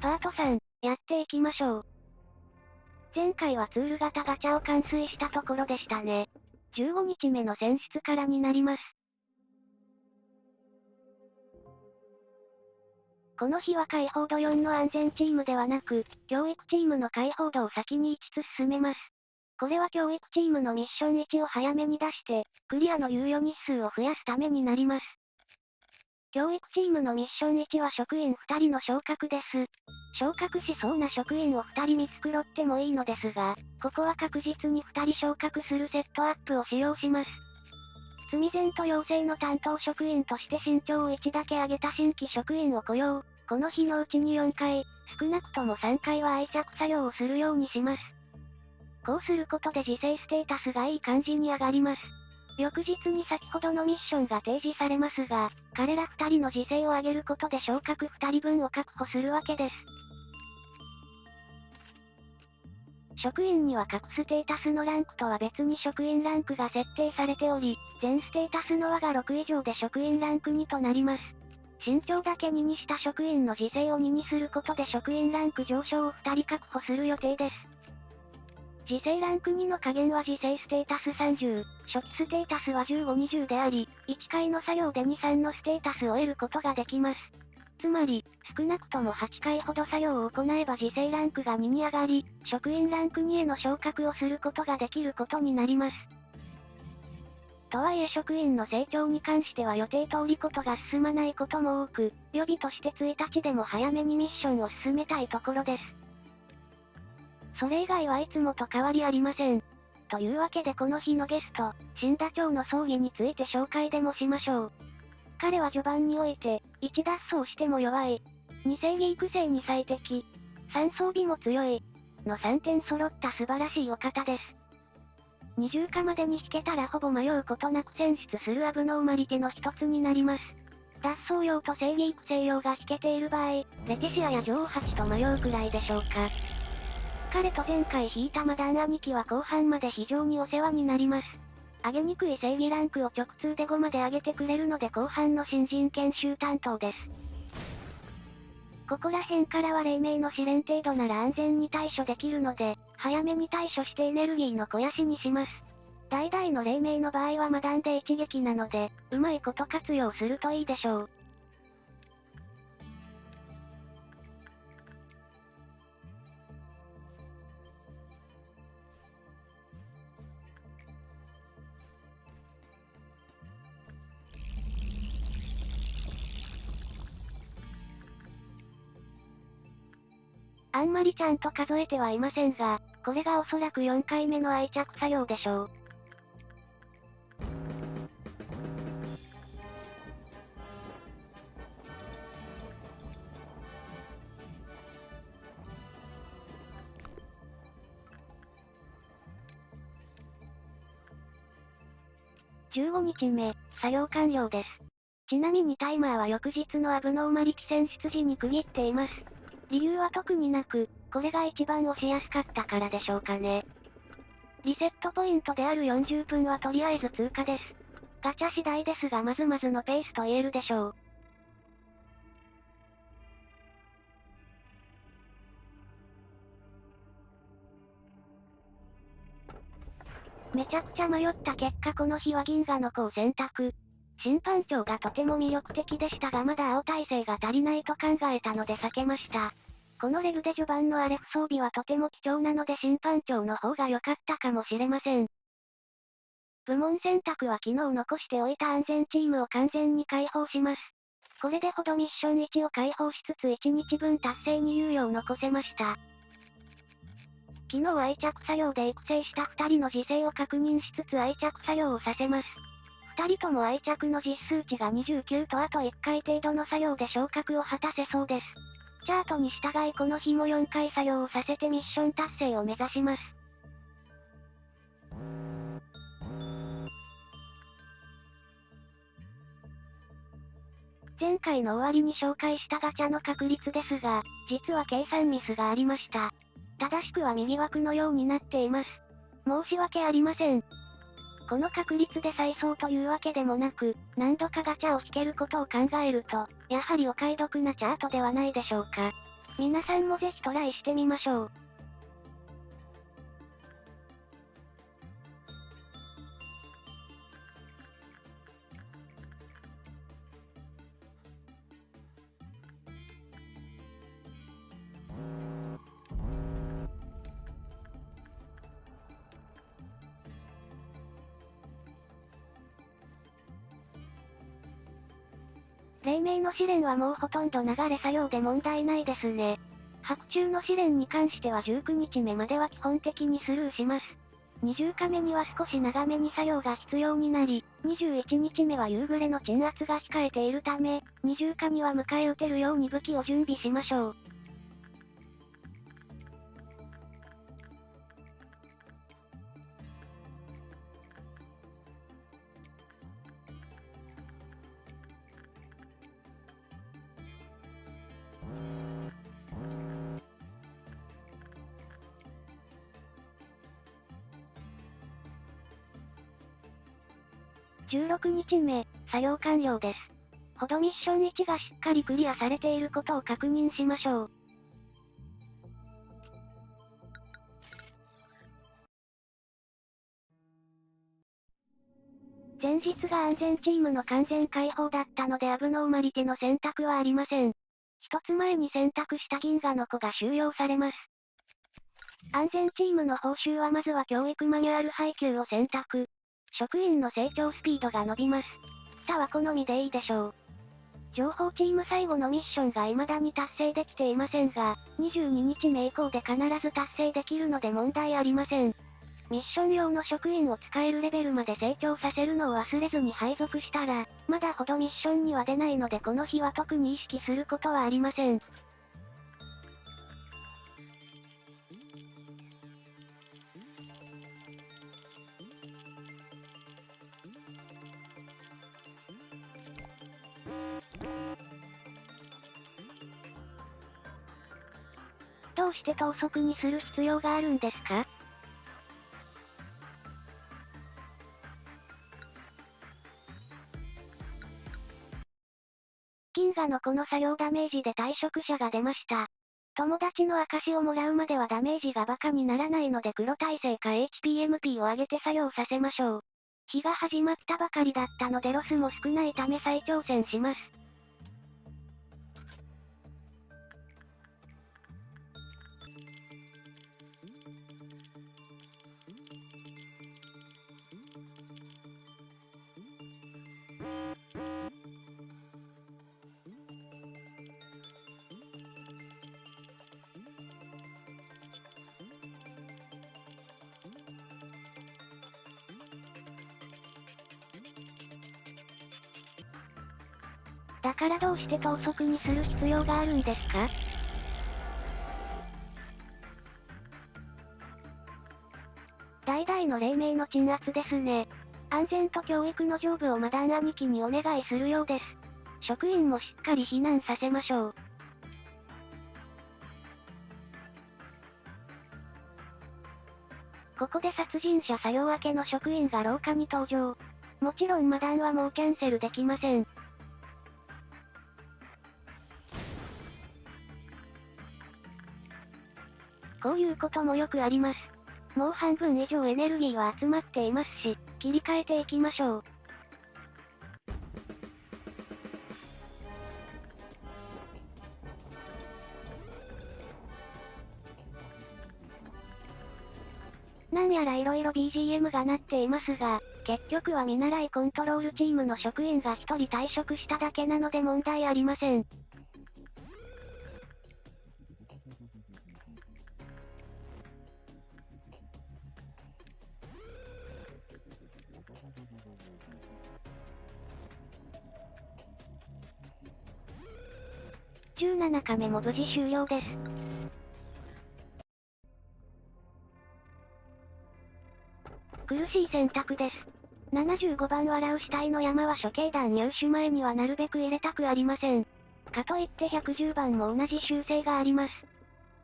パート3、やっていきましょう。前回はツール型ガチャを完遂したところでしたね。15日目の選出からになります。この日は解放度4の安全チームではなく、教育チームの解放度を先に5つ進めます。これは教育チームのミッション1を早めに出して、クリアの猶予日数を増やすためになります。教育チームのミッション1は職員2人の昇格です。昇格しそうな職員を2人見繕ってもいいのですが、ここは確実に2人昇格するセットアップを使用します。罪前と養成の担当職員として身長を1だけ上げた新規職員を雇用。この日のうちに4回、少なくとも3回は愛着作業をするようにします。こうすることで自制ステータスがいい感じに上がります。翌日に先ほどのミッションが提示されますが、彼ら2人の自制を上げることで昇格2人分を確保するわけです。職員には各ステータスのランクとは別に職員ランクが設定されており、全ステータスの和が6以上で職員ランク2となります。身長だけ2にした職員の自制を2にすることで職員ランク上昇を2人確保する予定です。自制ランク2の加減は自制ステータス30、初期ステータスは15、20であり、1回の作業で2、3のステータスを得ることができます。つまり、少なくとも8回ほど作業を行えば自制ランクが2に上がり、職員ランク2への昇格をすることができることになります。とはいえ職員の成長に関しては予定通りことが進まないことも多く、予備として1日でも早めにミッションを進めたいところです。それ以外はいつもと変わりありません。というわけでこの日のゲスト、新田長の葬儀について紹介でもしましょう。彼は序盤において、1脱走しても弱い、2正義育成に最適、3装備も強い、の3点揃った素晴らしいお方です。20化までに引けたらほぼ迷うことなく選出するアブノーマリティの一つになります。脱走用と正義育成用が引けている場合、レティシアや女王蜂と迷うくらいでしょうか。彼と前回引いたマダン兄貴は後半まで非常にお世話になります。上げにくい正義ランクを直通で5まで上げてくれるので後半の新人研修担当です。ここら辺からは黎明の試練程度なら安全に対処できるので、早めに対処してエネルギーの肥やしにします。代々の黎明の場合はマダンで一撃なので、うまいこと活用するといいでしょう。あんまりちゃんと数えてはいませんが、これがおそらく4回目の愛着作業でしょう。15日目、作業完了です。ちなみにタイマーは翌日のアブノーマリキ選出時に区切っています。理由は特になく、これが一番押しやすかったからでしょうかね。リセットポイントである40分はとりあえず通過です。ガチャ次第ですがまずまずのペースと言えるでしょう。めちゃくちゃ迷った結果この日は銀河の子を選択。審判長がとても魅力的でしたがまだ青耐性が足りないと考えたので避けました。このレグで序盤のアレフ装備はとても貴重なので審判長の方が良かったかもしれません。部門選択は昨日残しておいた安全チームを完全に解放します。これでほどミッション1を解放しつつ1日分達成に猶予を残せました。昨日愛着作業で育成した2人の自制を確認しつつ愛着作業をさせます。2人とも愛着の実数値が29とあと1回程度の作業で昇格を果たせそうです。チャートに従いこの日も4回作業をさせてミッション達成を目指します。前回の終わりに紹介したガチャの確率ですが、実は計算ミスがありました。正しくは右枠のようになっています。申し訳ありません。この確率で再走というわけでもなく、何度かガチャを引けることを考えると、やはりお買い得なチャートではないでしょうか。皆さんもぜひトライしてみましょう。黎明の試練はもうほとんど流れ作業で問題ないですね。白昼の試練に関しては19日目までは基本的にスルーします。20日目には少し長めに作業が必要になり、21日目は夕暮れの鎮圧が控えているため、20日には迎え撃てるように武器を準備しましょう。16日目、作業完了です。ほどミッション1がしっかりクリアされていることを確認しましょう。前日が安全チームの完全解放だったのでアブノーマリティの選択はありません。一つ前に選択した銀河の子が収容されます。安全チームの報酬はまずは教育マニュアル配給を選択。職員の成長スピードが伸びます。他は好みでいいでしょう。情報チーム最後のミッションが未だに達成できていませんが、22日目以降で必ず達成できるので問題ありません。ミッション用の職員を使えるレベルまで成長させるのを忘れずに配属したら、まだほどミッションには出ないのでこの日は特に意識することはありません。どうして等速にする必要があるんですか？銀河のこの作業ダメージで退職者が出ました。友達の証をもらうまではダメージがバカにならないので黒耐性か HPMP を上げて作業させましょう。日が始まったばかりだったのでロスも少ないため再挑戦します。だからどうして等速にする必要があるんですか？代々の黎明の鎮圧ですね。安全と教育の上部をマダン兄貴にお願いするようです。職員もしっかり避難させましょう。ここで殺人者作業明けの職員が廊下に登場。もちろんマダンはもうキャンセルできません。こういうこともよくあります。もう半分以上エネルギーは集まっていますし、切り替えていきましょう。なんやら色々 BGM が鳴っていますが、結局は見習いコントロールチームの職員が一人退職しただけなので問題ありません。17日目も無事終了です。苦しい選択です。75番笑う死体の山は処刑弾入手前にはなるべく入れたくありません。かといって110番も同じ習性があります。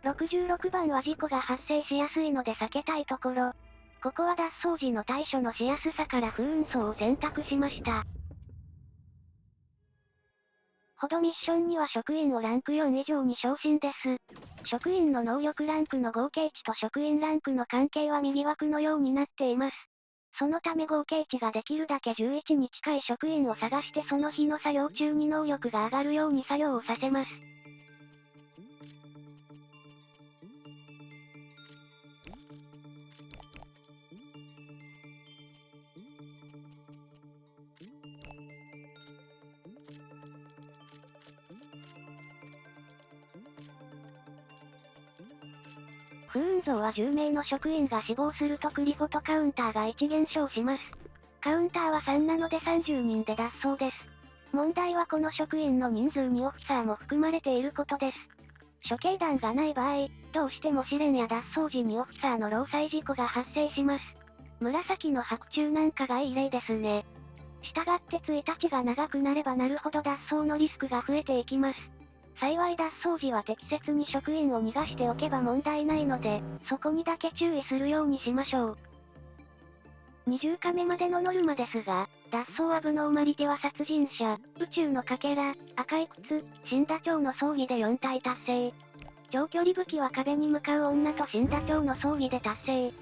66番は事故が発生しやすいので避けたいところ。ここは脱走時の対処のしやすさから不運走を選択しました。ほどミッションには職員をランク4以上に昇進です。職員の能力ランクの合計値と職員ランクの関係は右枠のようになっています。そのため合計値ができるだけ11に近い職員を探してその日の作業中に能力が上がるように作業をさせます。不運像は10名の職員が死亡するとクリフォトカウンターが1減少します。カウンターは3なので30人で脱走です。問題はこの職員の人数にオフィサーも含まれていることです。処刑弾がない場合、どうしても試練や脱走時にオフィサーの労災事故が発生します。紫の白昼なんかがいい例ですね。したがって1日が長くなればなるほど脱走のリスクが増えていきます。幸い脱走時は適切に職員を逃がしておけば問題ないので、そこにだけ注意するようにしましょう。20カメまでのノルマですが、脱走アブノーマリティは殺人者、宇宙のかけら、赤い靴、死んだ蝶の葬儀で4体達成。長距離武器は壁に向かう女と死んだ蝶の葬儀で達成。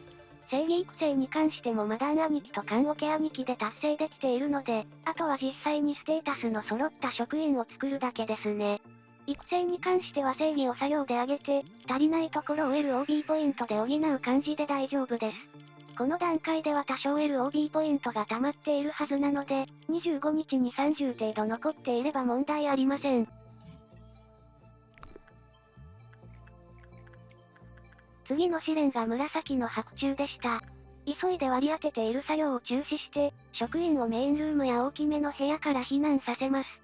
正義育成に関してもマダン兄貴と缶オケ兄貴で達成できているので、あとは実際にステータスの揃った職員を作るだけですね。育成に関しては正義を作業で上げて、足りないところを LOB ポイントで補う感じで大丈夫です。この段階では多少 LOB ポイントが溜まっているはずなので、25日に30程度残っていれば問題ありません。次の試練が紫の白昼でした。急いで割り当てている作業を中止して、職員をメインルームや大きめの部屋から避難させます。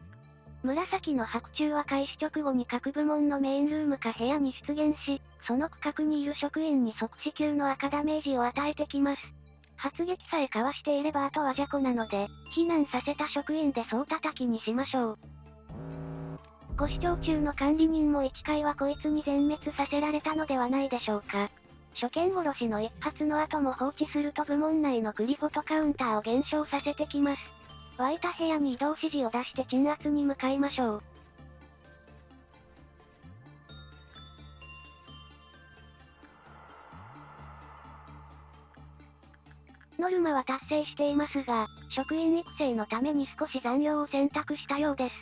紫の白昼は開始直後に各部門のメインルームか部屋に出現し、その区画にいる職員に即死級の赤ダメージを与えてきます。発撃さえかわしていればあとは邪古なので、避難させた職員で総叩きにしましょう。ご視聴中の管理人も1回はこいつに全滅させられたのではないでしょうか。初見殺しの一発の後も放置すると部門内のクリフォトカウンターを減少させてきます。湧いた部屋に移動指示を出して鎮圧に向かいましょう。ノルマは達成していますが、職員育成のために少し残業を選択したようです。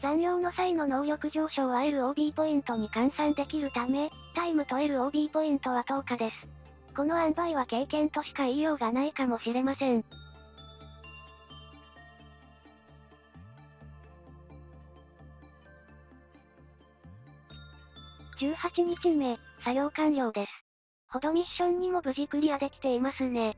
残業の際の能力上昇は LOB ポイントに換算できるため、タイムと LOB ポイントは10日です。この塩梅は経験としか言いようがないかもしれません。18日目、作業完了です。ほどミッションにも無事クリアできていますね。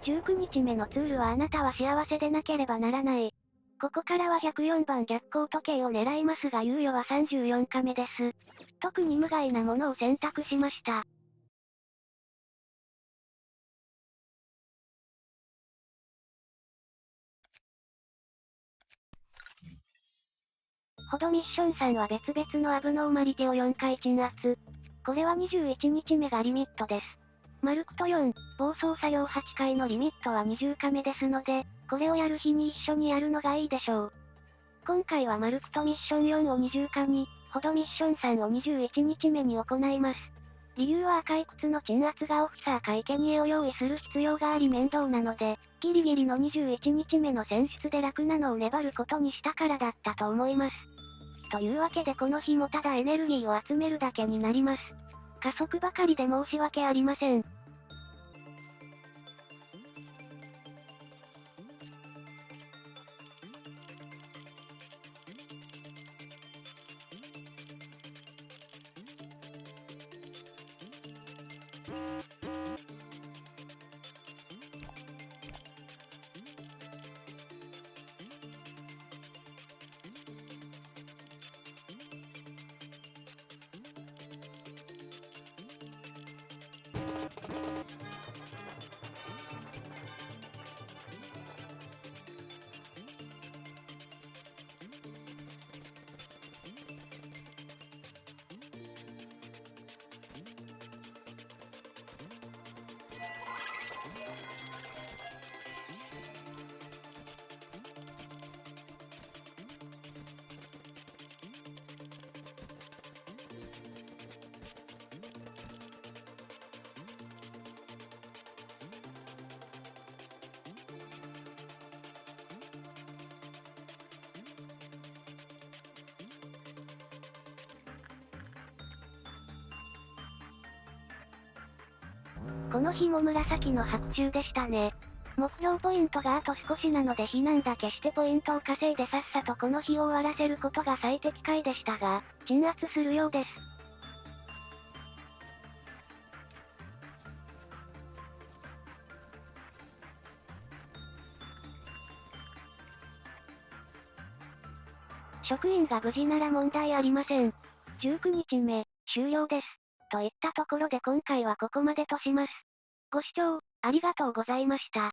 19日目のツールはあなたは幸せでなければならない。ここからは104番逆光時計を狙いますが猶予は34カメです。特に無害なものを選択しました。ほどミッション3は別々のアブノーマリティを4回鎮圧。これは21日目がリミットです。マルクと4、暴走作業8回のリミットは20カメですので、これをやる日に一緒にやるのがいいでしょう。今回はマルクとミッション4を20カに、ほどミッション3を21日目に行います。理由は赤い靴の鎮圧がオフィサーか生贄を用意する必要があり面倒なので、ギリギリの21日目の選出で楽なのを粘ることにしたからだったと思います。というわけでこの日もただエネルギーを集めるだけになります。加速ばかりで申し訳ありません。この日も紫の白昼でしたね。目標ポイントがあと少しなので避難だけしてポイントを稼いでさっさとこの日を終わらせることが最適解でしたが、鎮圧するようです。職員が無事なら問題ありません。19日目、終了です。といったところで今回はここまでとします。ご視聴、ありがとうございました。